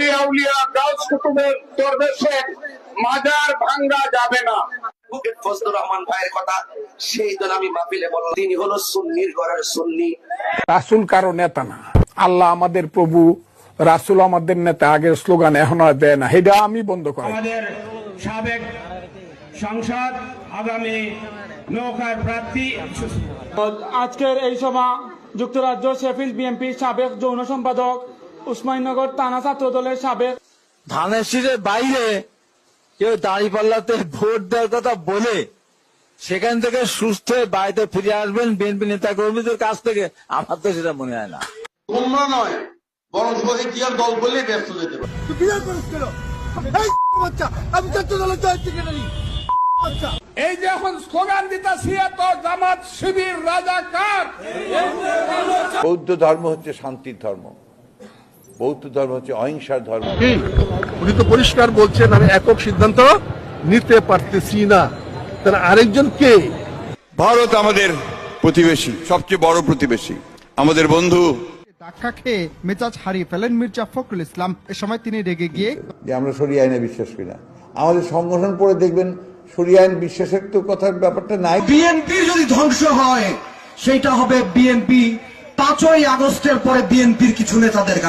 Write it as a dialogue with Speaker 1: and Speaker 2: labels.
Speaker 1: অলি আউলিয়া Gauss কুতুবের দরবেশের মাজার ভাঙ্গা যাবে না।
Speaker 2: ফজলুর রহমান ভাইয়ের কথা সেই দিন আমি মাহফিলে বললাম, তিনি হলো সুন্নির ঘরের সুন্নি।
Speaker 3: রাসূল কারো নেতা না, আল্লাহ আমাদের প্রভু, রাসূল আমাদের নেতা। আগের স্লোগান এখন আর দেয় না, এটা আমি বন্ধ করি।
Speaker 4: আমাদের সাবেক সংসদ আগামী নৌকার প্রার্থী
Speaker 5: আজকের এই সভা যুক্তরাজ্য শেফিল্ড বিএনপির সাবেক যৌন সম্পাদক, উসমানীনগর থানা ছাত্র দলের সাবেক।
Speaker 6: ধানের শীষের বাইরে কেউ দাঁড়িপাল্লাতে ভোট দেওয়ার কথা বলে সেখান থেকে সুস্থ হয়ে বাড়িতে ফিরে আসবেন বিএনপি নেতা কর্মীদের কাছ থেকে, আমার তো সেটা মনে হয় না।
Speaker 7: তোমরা নয়, বরং শহীদিয়ার দল বলে ব্যস্ত যেতে পারে।
Speaker 3: এই যে এখন স্লোগান দিতেছি এত জামাত শিবির রাজাকার।
Speaker 8: বৌদ্ধ ধর্ম হচ্ছে শান্তির ধর্ম, বৌদ্ধ ধর্ম হচ্ছে অহিংসার ধর্ম।
Speaker 9: উনি তো পরিষ্কার বলছেন আমি একক সিদ্ধান্ত নিতে পারতেছি না, তার আরেকজন কে?
Speaker 10: ভারত আমাদের প্রতিবেশী, সবচেয়ে বড় প্রতিবেশী, আমাদের বন্ধু।
Speaker 11: ধাক্কা খেয়ে মেজাজ হারিয়ে ফেলেন মির্জা ফখরুল ইসলাম। এ সময় তিনি রেগে গিয়ে
Speaker 8: যে আমরা শরিয়া আইনে বিশ্বাস করি না, আমাদের সংগঠন পড়ে দেখবেন শরিয়া আইন বিশ্বাসের তো কথার ব্যাপারটা নাই।
Speaker 12: বিএনপি যদি ধ্বংস হয় সেটা হবে বিএনপি 5ই আগস্টের পরে বিএনপির কিছু নেতাদের